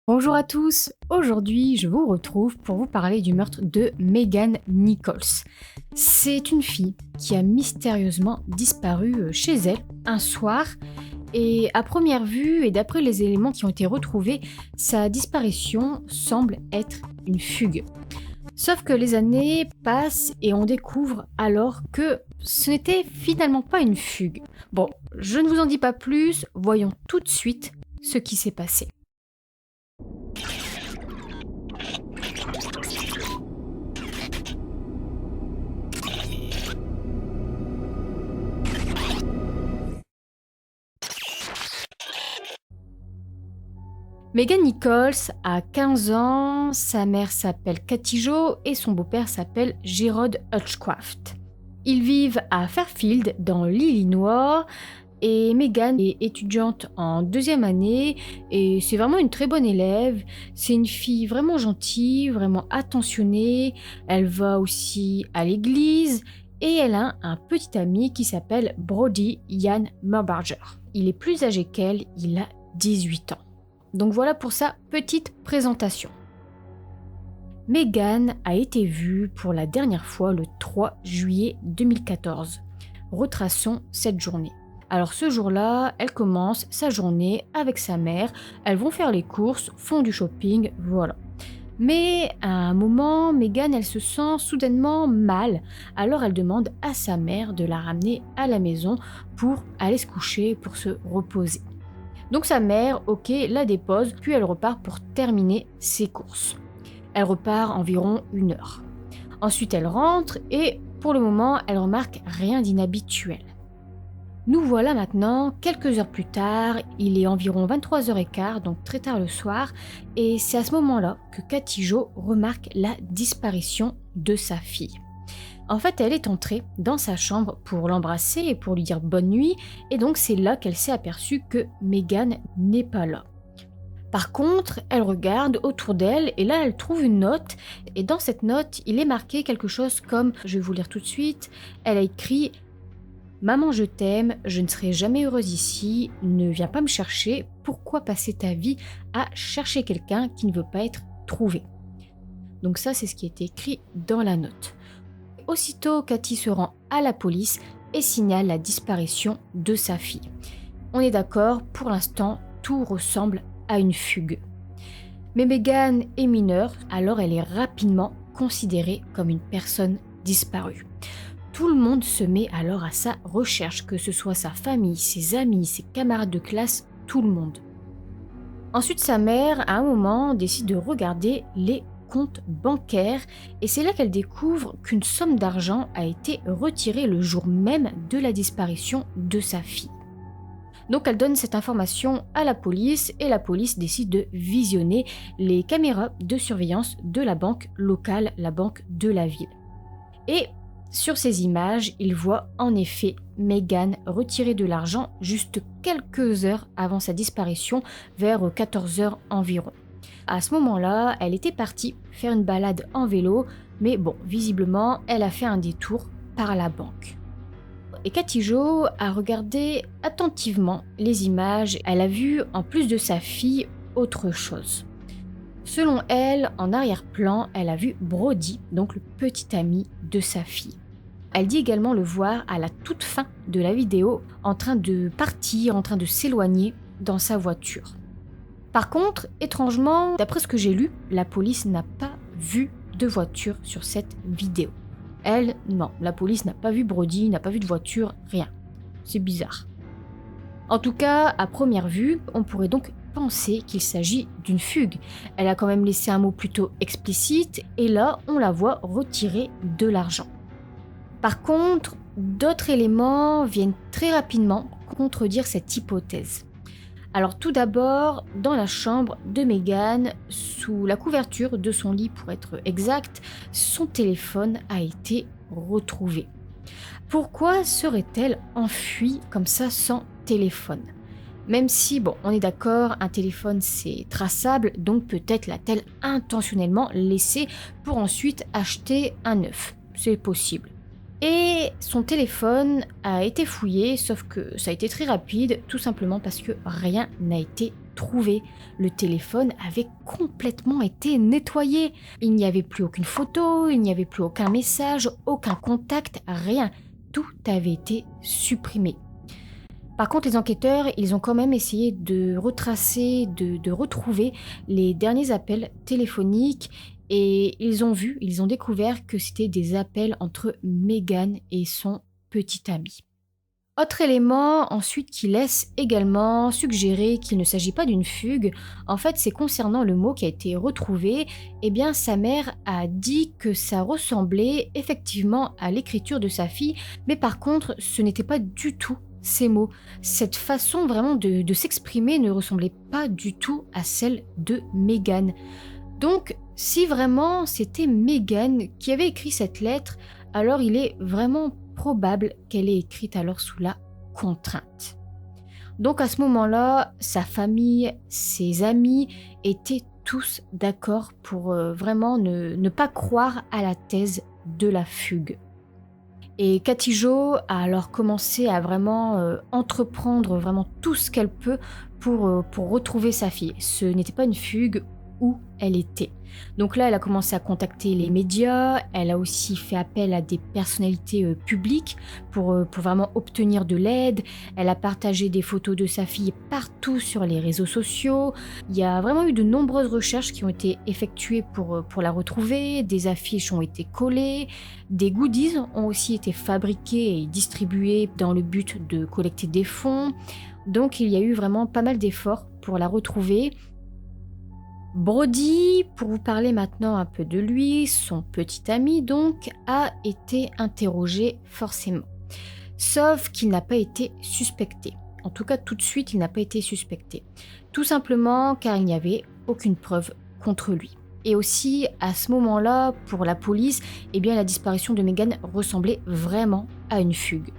Bonjour à tous, aujourd'hui je vous retrouve pour vous parler du meurtre de Megan Nichols. C'est une fille qui a mystérieusement disparu chez elle un soir et à première vue et d'après les éléments qui ont été retrouvés, sa disparition semble être une fugue. Sauf que les années passent et on découvre alors que ce n'était finalement pas une fugue. Bon, je ne vous en dis pas plus, voyons tout de suite ce qui s'est passé. Megan Nichols a 15 ans, sa mère s'appelle Katie Jo et son beau-père s'appelle Gerard Hutchcraft. Ils vivent à Fairfield dans l'Illinois et Megan est étudiante en deuxième année et c'est vraiment une très bonne élève. C'est une fille vraiment gentille, vraiment attentionnée. Elle va aussi à l'église et elle a un petit ami qui s'appelle Brody Ian Murbarger. Il est plus âgé qu'elle, il a 18 ans. Donc voilà pour sa petite présentation. Megan a été vue pour la dernière fois le 3 juillet 2014. Retraçons cette journée. Alors ce jour-là, elle commence sa journée avec sa mère, elles vont faire les courses, font du shopping, voilà. Mais à un moment, Megan, elle se sent soudainement mal, alors elle demande à sa mère de la ramener à la maison pour aller se coucher, pour se reposer. Donc sa mère, ok, la dépose, puis elle repart pour terminer ses courses. Elle repart environ 1 heure. Ensuite elle rentre et pour le moment elle remarque rien d'inhabituel. Nous voilà maintenant quelques heures plus tard, il est environ 23h15, donc très tard le soir, et c'est à ce moment-là que Katie Jo remarque la disparition de sa fille. En fait, elle est entrée dans sa chambre pour l'embrasser et pour lui dire bonne nuit, et donc c'est là qu'elle s'est aperçue que Megan n'est pas là. Par contre, elle regarde autour d'elle et là elle trouve une note, et dans cette note, il est marqué quelque chose comme, je vais vous lire tout de suite, elle a écrit « Maman, je t'aime, je ne serai jamais heureuse ici, ne viens pas me chercher, pourquoi passer ta vie à chercher quelqu'un qui ne veut pas être trouvé ?» Donc ça, c'est ce qui est écrit dans la note. Aussitôt, Katie se rend à la police et signale la disparition de sa fille. On est d'accord, pour l'instant, tout ressemble à une fugue. Mais Megan est mineure, alors elle est rapidement considérée comme une personne disparue. Tout le monde se met alors à sa recherche, que ce soit sa famille, ses amis, ses camarades de classe, tout le monde. Ensuite, sa mère, à un moment, décide de regarder les compte bancaire et c'est là qu'elle découvre qu'une somme d'argent a été retirée le jour même de la disparition de sa fille. Donc elle donne cette information à la police et la police décide de visionner les caméras de surveillance de la banque locale, la banque de la ville. Et sur ces images, il voit en effet Megan retirer de l'argent juste quelques heures avant sa disparition, vers 14h environ. À ce moment-là, elle était partie faire une balade en vélo, mais bon, visiblement, elle a fait un détour par la banque. Et Katie Jo a regardé attentivement les images, elle a vu, en plus de sa fille, autre chose. Selon elle, en arrière-plan, elle a vu Brody, donc le petit ami de sa fille. Elle dit également le voir à la toute fin de la vidéo, en train de partir, en train de s'éloigner dans sa voiture. Par contre, étrangement, d'après ce que j'ai lu, la police n'a pas vu de voiture sur cette vidéo. Elle, non, la police n'a pas vu Brody, n'a pas vu de voiture, rien. C'est bizarre. En tout cas, à première vue, on pourrait donc penser qu'il s'agit d'une fugue. Elle a quand même laissé un mot plutôt explicite, et là, on la voit retirer de l'argent. Par contre, d'autres éléments viennent très rapidement contredire cette hypothèse. Alors tout d'abord, dans la chambre de Megan, sous la couverture de son lit pour être exact, son téléphone a été retrouvé. Pourquoi serait-elle enfuie comme ça sans téléphone ? Même si, bon, on est d'accord, un téléphone c'est traçable, donc peut-être l'a-t-elle intentionnellement laissé pour ensuite acheter un neuf. C'est possible. Et son téléphone a été fouillé, sauf que ça a été très rapide, tout simplement parce que rien n'a été retrouvée. Le téléphone avait complètement été nettoyé. Il n'y avait plus aucune photo, il n'y avait plus aucun message, aucun contact, rien. Tout avait été supprimé. Par contre, les enquêteurs, ils ont quand même essayé de retracer, de retrouver les derniers appels téléphoniques et ils ont découvert que c'était des appels entre Meghan et son petit ami. Autre élément ensuite qui laisse également suggérer qu'il ne s'agit pas d'une fugue, en fait c'est concernant le mot qui a été retrouvé, eh bien sa mère a dit que ça ressemblait effectivement à l'écriture de sa fille, mais par contre ce n'était pas du tout ces mots. Cette façon vraiment de s'exprimer ne ressemblait pas du tout à celle de Meghan. Donc si vraiment c'était Meghan qui avait écrit cette lettre, alors il est vraiment probable qu'elle est écrite alors sous la contrainte. Donc à ce moment-là, sa famille, ses amis étaient tous d'accord pour vraiment ne pas croire à la thèse de la fugue. Et Kathy Jo a alors commencé à vraiment entreprendre vraiment tout ce qu'elle peut pour retrouver sa fille. Ce n'était pas une fugue, où elle était. Donc là, elle a commencé à contacter les médias, elle a aussi fait appel à des personnalités publiques pour vraiment obtenir de l'aide. Elle a partagé des photos de sa fille partout sur les réseaux sociaux. Il y a vraiment eu de nombreuses recherches qui ont été effectuées pour la retrouver. Des affiches ont été collées, des goodies ont aussi été fabriqués et distribués dans le but de collecter des fonds. Donc il y a eu vraiment pas mal d'efforts pour la retrouver. Brody, pour vous parler maintenant un peu de lui, son petit ami donc, a été interrogé forcément. Sauf qu'il n'a pas été suspecté. En tout cas, tout de suite, il n'a pas été suspecté. Tout simplement car il n'y avait aucune preuve contre lui. Et aussi, à ce moment-là, pour la police, eh bien, la disparition de Meghan ressemblait vraiment à une fugue.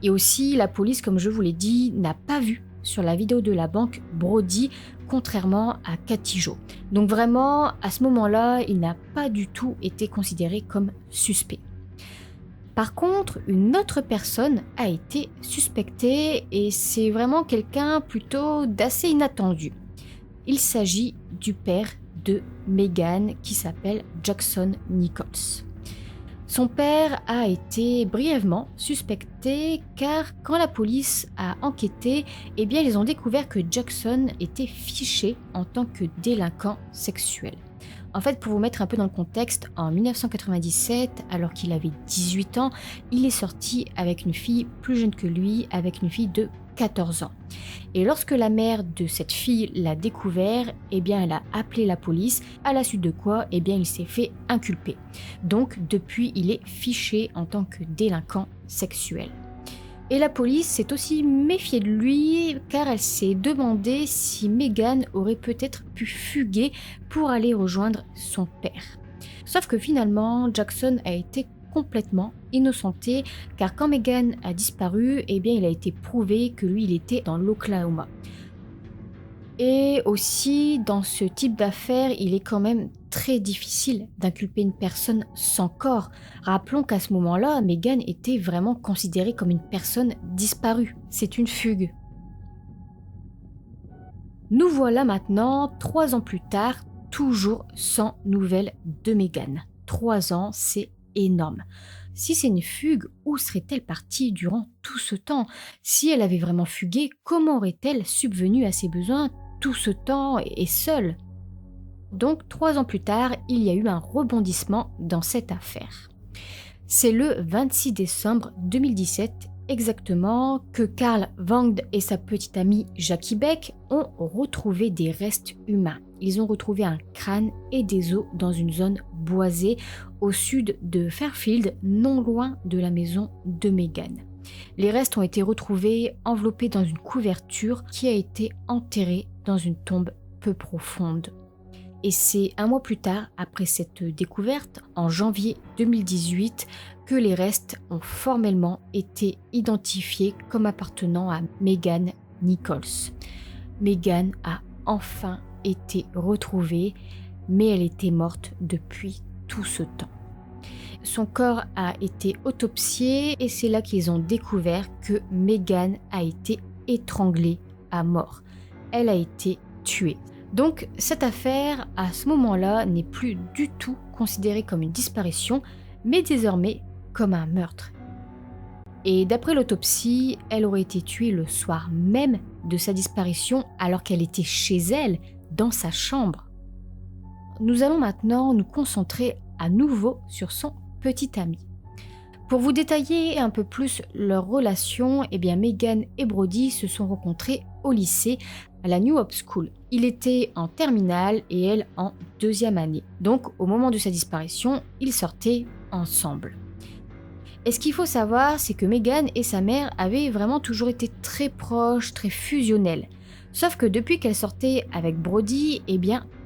Et aussi, la police, comme je vous l'ai dit, n'a pas vu sur la vidéo de la banque Brody, contrairement à Kathy Jo. Donc vraiment, à ce moment-là, il n'a pas du tout été considéré comme suspect. Par contre, une autre personne a été suspectée et c'est vraiment quelqu'un plutôt d'assez inattendu. Il s'agit du père de Meghan qui s'appelle Jackson Nichols. Son père a été brièvement suspecté car quand la police a enquêté, eh bien ils ont découvert que Jackson était fiché en tant que délinquant sexuel. En fait, pour vous mettre un peu dans le contexte, en 1997, alors qu'il avait 18 ans, il est sorti avec une fille plus jeune que lui, avec une fille de 14 ans. Et lorsque la mère de cette fille l'a découvert, eh bien elle a appelé la police, à la suite de quoi eh bien il s'est fait inculper. Donc depuis, il est fiché en tant que délinquant sexuel. Et la police s'est aussi méfiée de lui car elle s'est demandé si Meghan aurait peut-être pu fuguer pour aller rejoindre son père. Sauf que finalement, Jackson a été complètement innocenté car quand Meghan a disparu, eh bien il a été prouvé que lui il était dans l'Oklahoma. Et aussi, dans ce type d'affaires, il est quand même très difficile d'inculper une personne sans corps. Rappelons qu'à ce moment-là, Meghan était vraiment considérée comme une personne disparue. C'est une fugue. Nous voilà maintenant, 3 ans plus tard, toujours sans nouvelles de Meghan. 3 ans, c'est énorme. Si c'est une fugue, où serait-elle partie durant tout ce temps? Si elle avait vraiment fugué, comment aurait-elle subvenu à ses besoins tout ce temps et seule? Donc 3 ans plus tard, il y a eu un rebondissement dans cette affaire. C'est le 26 décembre 2017 exactement que Carl Wangd et sa petite amie Jackie Beck ont retrouvé des restes humains. Ils ont retrouvé un crâne et des os dans une zone boisée au sud de Fairfield, non loin de la maison de Meghan. Les restes ont été retrouvés enveloppés dans une couverture qui a été enterrée dans une tombe peu profonde. Et c'est un mois plus tard, après cette découverte, en janvier 2018, que les restes ont formellement été identifiés comme appartenant à Meghan Nichols. Meghan a enfin été retrouvée, mais elle était morte depuis tout ce temps. Son corps a été autopsié et c'est là qu'ils ont découvert que Meghan a été étranglée à mort. elle a été tuée. Donc cette affaire, à ce moment-là, n'est plus du tout considérée comme une disparition, mais désormais comme un meurtre. Et d'après l'autopsie, elle aurait été tuée le soir même de sa disparition alors qu'elle était chez elle, dans sa chambre. Nous allons maintenant nous concentrer à nouveau sur son petit ami. Pour vous détailler un peu plus leur relation, Megan et Brody se sont rencontrés au lycée, à la New Hope School. Il était en terminale et elle en 2e année. Donc au moment de sa disparition, ils sortaient ensemble. Et ce qu'il faut savoir, c'est que Megan et sa mère avaient vraiment toujours été très proches, très fusionnelles. Sauf que depuis qu'elle sortait avec Brody,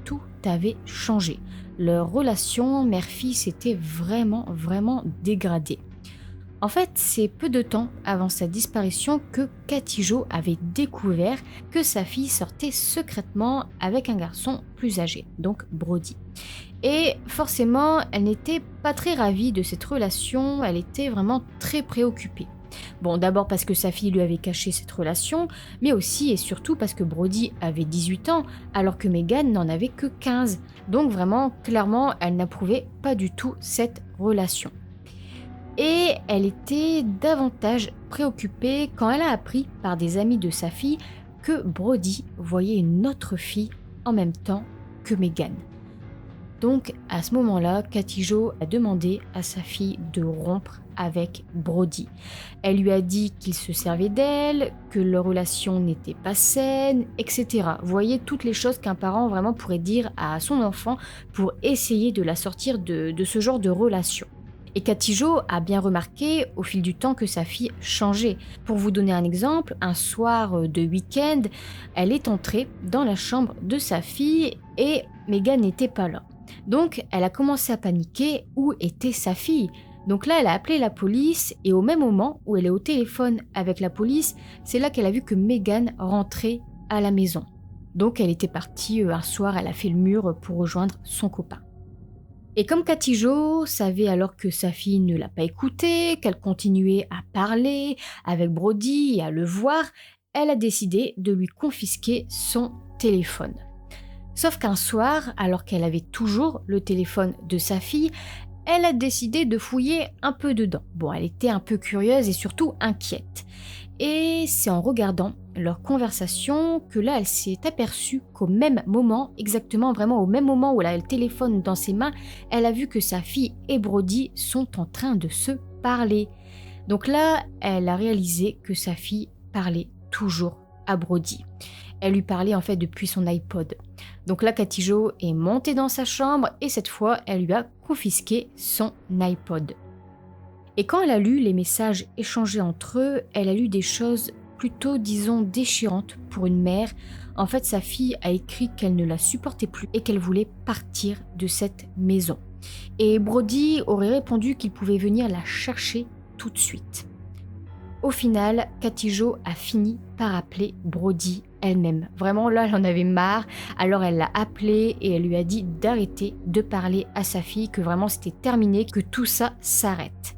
tout avait changé. Leur relation mère-fille s'était vraiment dégradée. En fait, c'est peu de temps avant sa disparition que Katie Jo avait découvert que sa fille sortait secrètement avec un garçon plus âgé, donc Brody. Et forcément, elle n'était pas très ravie de cette relation, elle était vraiment très préoccupée. Bon, d'abord parce que sa fille lui avait caché cette relation, mais aussi et surtout parce que Brody avait 18 ans, alors que Megan n'en avait que 15. Donc vraiment, clairement, elle n'approuvait pas du tout cette relation. Et elle était davantage préoccupée quand elle a appris par des amis de sa fille que Brody voyait une autre fille en même temps que Megan. Donc à ce moment-là, Katie Jo a demandé à sa fille de rompre avec Brody. Elle lui a dit qu'il se servait d'elle, que leur relation n'était pas saine, etc. Vous voyez toutes les choses qu'un parent vraiment pourrait dire à son enfant pour essayer de la sortir de ce genre de relation. Et Katie Jo a bien remarqué au fil du temps que sa fille changeait. Pour vous donner un exemple, un soir de week-end, elle est entrée dans la chambre de sa fille et Megan n'était pas là. Donc elle a commencé à paniquer, où était sa fille ? Donc là elle a appelé la police et au même moment où elle est au téléphone avec la police, c'est là qu'elle a vu que Megan rentrait à la maison. Donc elle était partie un soir, elle a fait le mur pour rejoindre son copain. Et comme Katie Jo savait alors que sa fille ne l'a pas écoutée, qu'elle continuait à parler avec Brody et à le voir, elle a décidé de lui confisquer son téléphone. Sauf qu'un soir, alors qu'elle avait toujours le téléphone de sa fille, elle a décidé de fouiller un peu dedans. Bon, elle était un peu curieuse et surtout inquiète. Et c'est en regardant leur conversation que là, elle s'est aperçue qu'au même moment, exactement vraiment au même moment où elle a le téléphone dans ses mains, elle a vu que sa fille et Brody sont en train de se parler. Donc là, elle a réalisé que sa fille parlait toujours à Brody. Elle lui parlait en fait depuis son iPod. Donc là, Katie Jo est montée dans sa chambre et cette fois, elle lui a confisqué son iPod. Et quand elle a lu les messages échangés entre eux, elle a lu des choses plutôt, disons, déchirantes pour une mère. En fait, sa fille a écrit qu'elle ne la supportait plus et qu'elle voulait partir de cette maison. Et Brody aurait répondu qu'il pouvait venir la chercher tout de suite. Au final, Katie Jo a fini par appeler Brody elle-même. Vraiment, là, elle en avait marre. Alors, elle l'a appelé et elle lui a dit d'arrêter de parler à sa fille, que vraiment c'était terminé, que tout ça s'arrête.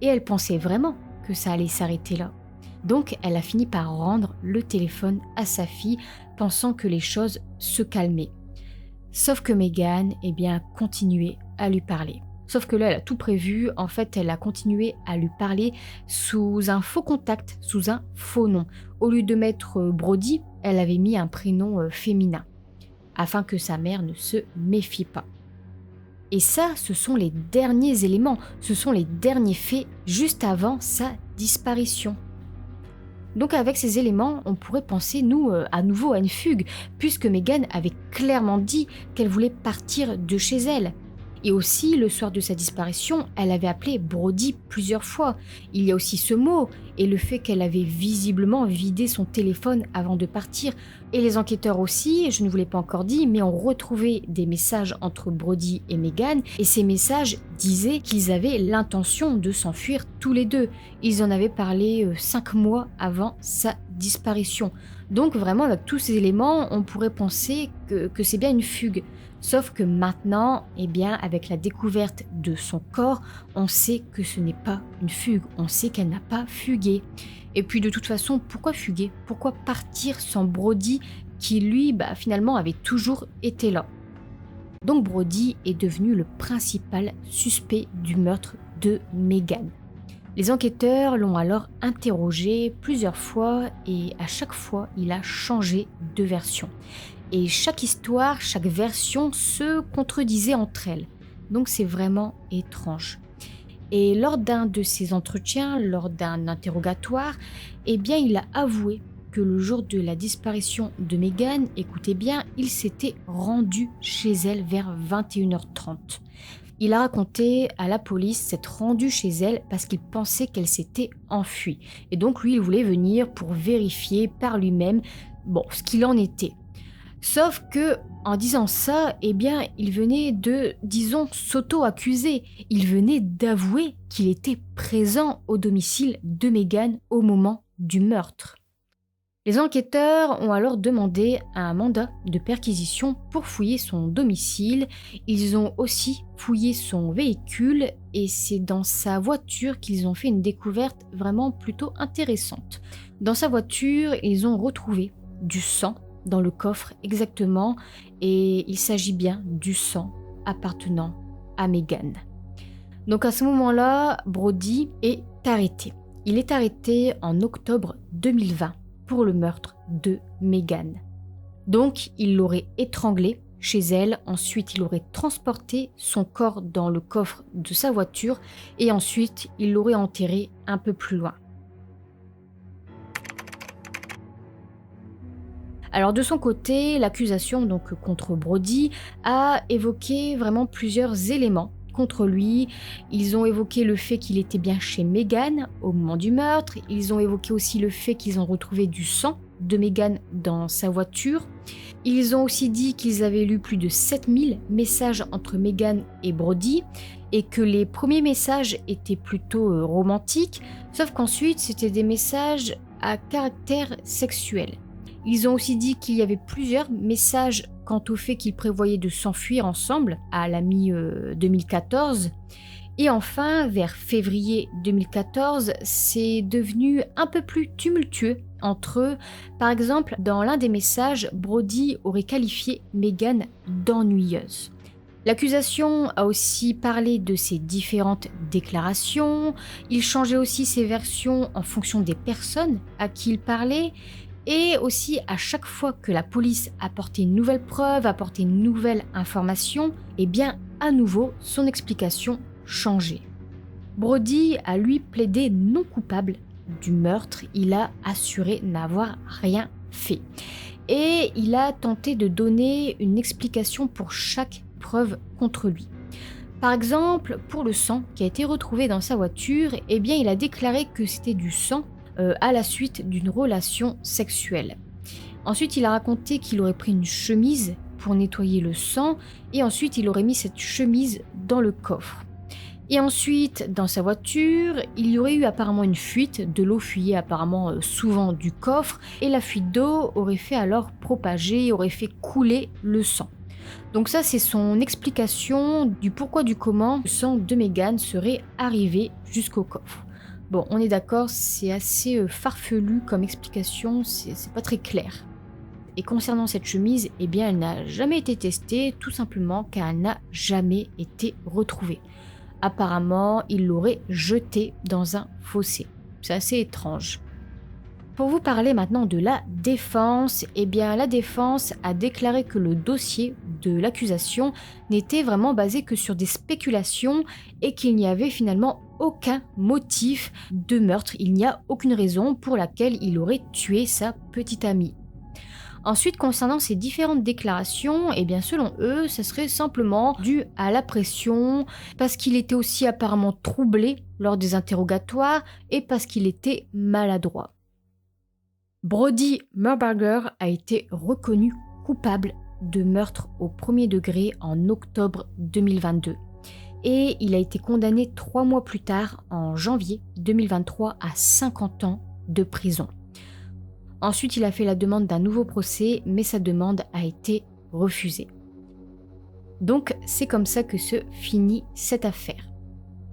Et elle pensait vraiment que ça allait s'arrêter là. Donc, elle a fini par rendre le téléphone à sa fille, pensant que les choses se calmaient. Sauf que Megan, a continué à lui parler. Sauf que là, elle a tout prévu. En fait, elle a continué à lui parler sous un faux contact, sous un faux nom. Au lieu de mettre Brody, elle avait mis un prénom féminin, afin que sa mère ne se méfie pas. Et ça, ce sont les derniers éléments, ce sont les derniers faits juste avant sa disparition. Donc avec ces éléments, on pourrait penser, nous, à nouveau à une fugue, puisque Megan avait clairement dit qu'elle voulait partir de chez elle. Et aussi, le soir de sa disparition, elle avait appelé Brody plusieurs fois. Il y a aussi ce mot, et le fait qu'elle avait visiblement vidé son téléphone avant de partir. Et les enquêteurs aussi, je ne vous l'ai pas encore dit, mais ont retrouvé des messages entre Brody et Megan, et ces messages disaient qu'ils avaient l'intention de s'enfuir tous les deux. Ils en avaient parlé 5 mois avant sa disparition. Donc vraiment, avec tous ces éléments, on pourrait penser que c'est bien une fugue. Sauf que maintenant, avec la découverte de son corps, on sait que ce n'est pas une fugue, on sait qu'elle n'a pas fugué. Et puis de toute façon, pourquoi fuguer ? Pourquoi partir sans Brody qui lui, finalement, avait toujours été là. Donc Brody est devenu le principal suspect du meurtre de Megan. Les enquêteurs l'ont alors interrogé plusieurs fois et à chaque fois, il a changé de version. Et chaque histoire, chaque version se contredisait entre elles. Donc c'est vraiment étrange. Et lors d'un de ces entretiens, lors d'un interrogatoire, il a avoué que le jour de la disparition de Megan, écoutez bien, il s'était rendu chez elle vers 21h30. Il a raconté à la police s'être rendu chez elle parce qu'il pensait qu'elle s'était enfuie. Et donc lui, il voulait venir pour vérifier par lui-même ce qu'il en était. Sauf que en disant ça, il venait de, s'auto-accuser. Il venait d'avouer qu'il était présent au domicile de Megan au moment du meurtre. Les enquêteurs ont alors demandé un mandat de perquisition pour fouiller son domicile. Ils ont aussi fouillé son véhicule et c'est dans sa voiture qu'ils ont fait une découverte vraiment plutôt intéressante. Dans sa voiture, ils ont retrouvé du sang dans le coffre exactement et il s'agit bien du sang appartenant à Megan. Donc à ce moment-là, Brody est arrêté. Il est arrêté en octobre 2020 pour le meurtre de Megan. Donc il l'aurait étranglée chez elle, ensuite il aurait transporté son corps dans le coffre de sa voiture et ensuite il l'aurait enterré un peu plus loin. Alors de son côté, l'accusation contre Brody a évoqué vraiment plusieurs éléments contre lui. Ils ont évoqué le fait qu'il était bien chez Megan au moment du meurtre. Ils ont évoqué aussi le fait qu'ils ont retrouvé du sang de Megan dans sa voiture. Ils ont aussi dit qu'ils avaient lu plus de 7000 messages entre Megan et Brody et que les premiers messages étaient plutôt romantiques, sauf qu'ensuite c'était des messages à caractère sexuel. Ils ont aussi dit qu'il y avait plusieurs messages quant au fait qu'ils prévoyaient de s'enfuir ensemble à la mi-2014. Et enfin, vers février 2014, c'est devenu un peu plus tumultueux entre eux. Par exemple, dans l'un des messages, Brody aurait qualifié Megan d'ennuyeuse. L'accusation a aussi parlé de ses différentes déclarations. Il changeait aussi ses versions en fonction des personnes à qui il parlait. Et aussi, à chaque fois que la police apportait une nouvelle preuve, apportait une nouvelle information, à nouveau, son explication changeait. Brody a lui plaidé non coupable du meurtre. Il a assuré n'avoir rien fait. Et il a tenté de donner une explication pour chaque preuve contre lui. Par exemple, pour le sang qui a été retrouvé dans sa voiture, il a déclaré que c'était du sang à la suite d'une relation sexuelle. Ensuite, il a raconté qu'il aurait pris une chemise pour nettoyer le sang et ensuite il aurait mis cette chemise dans le coffre. Et ensuite, dans sa voiture, il y aurait eu apparemment une fuite, de l'eau fuyait apparemment souvent du coffre et la fuite d'eau aurait fait alors propager, aurait fait couler le sang. Donc ça, c'est son explication du pourquoi du comment le sang de Megan serait arrivé jusqu'au coffre. Bon, on est d'accord, c'est assez farfelu comme explication, c'est pas très clair. Et concernant cette chemise, elle n'a jamais été testée, tout simplement car elle n'a jamais été retrouvée. Apparemment, il l'aurait jetée dans un fossé. C'est assez étrange. Pour vous parler maintenant de la défense, la défense a déclaré que le dossier de l'accusation n'était vraiment basé que sur des spéculations et qu'il n'y avait finalement aucun motif de meurtre. Il n'y a aucune raison pour laquelle il aurait tué sa petite amie. Ensuite, concernant ces différentes déclarations, selon eux, ça serait simplement dû à la pression, parce qu'il était aussi apparemment troublé lors des interrogatoires et parce qu'il était maladroit. Brody Murbarger a été reconnu coupable de meurtre au premier degré en octobre 2022 et il a été condamné 3 mois plus tard, en janvier 2023, à 50 ans de prison. Ensuite, il a fait la demande d'un nouveau procès, mais sa demande a été refusée. Donc, c'est comme ça que se finit cette affaire.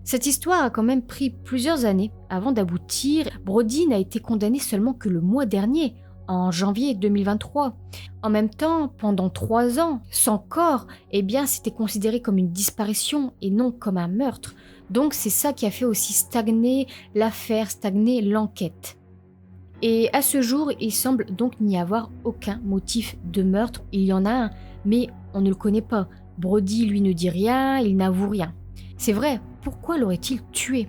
Cette histoire a quand même pris plusieurs années avant d'aboutir. Brody n'a été condamné seulement que le mois dernier, en janvier 2023. En même temps, pendant 3 ans, sans corps, eh bien c'était considéré comme une disparition et non comme un meurtre. Donc c'est ça qui a fait aussi stagner l'affaire, stagner l'enquête. Et à ce jour, il semble donc n'y avoir aucun motif de meurtre. Il y en a un, mais on ne le connaît pas. Brody, lui, ne dit rien, il n'avoue rien. C'est vrai, pourquoi l'aurait-il tué ?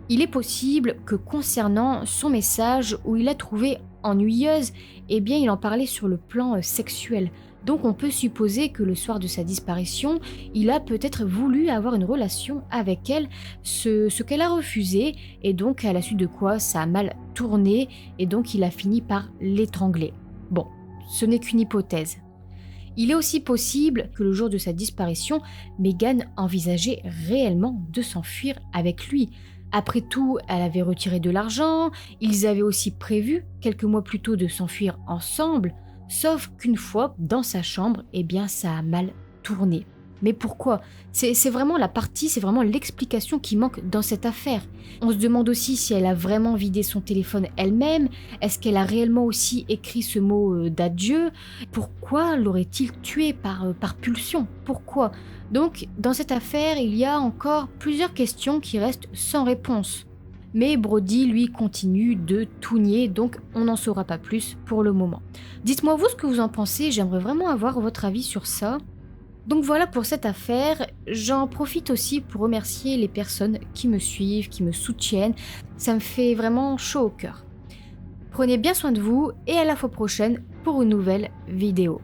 Il est possible que concernant son message où il a trouvé ennuyeuse, eh bien il en parlait sur le plan sexuel. Donc on peut supposer que le soir de sa disparition, il a peut-être voulu avoir une relation avec elle, ce qu'elle a refusé, et donc à la suite de quoi ça a mal tourné, et donc il a fini par l'étrangler. Bon, ce n'est qu'une hypothèse. Il est aussi possible que le jour de sa disparition, Megan envisageait réellement de s'enfuir avec lui. Après tout, elle avait retiré de l'argent, ils avaient aussi prévu quelques mois plus tôt de s'enfuir ensemble, sauf qu'une fois dans sa chambre, eh bien ça a mal tourné. Mais pourquoi ? C'est vraiment la partie, c'est vraiment l'explication qui manque dans cette affaire. On se demande aussi si elle a vraiment vidé son téléphone elle-même, est-ce qu'elle a réellement aussi écrit ce mot d'adieu ? Pourquoi l'aurait-il tué par pulsion ? Pourquoi ? Donc, dans cette affaire, il y a encore plusieurs questions qui restent sans réponse. Mais Brody, lui, continue de tout nier, donc on n'en saura pas plus pour le moment. Dites-moi vous ce que vous en pensez, j'aimerais vraiment avoir votre avis sur ça. Donc voilà pour cette affaire, j'en profite aussi pour remercier les personnes qui me suivent, qui me soutiennent, ça me fait vraiment chaud au cœur. Prenez bien soin de vous et à la fois prochaine pour une nouvelle vidéo.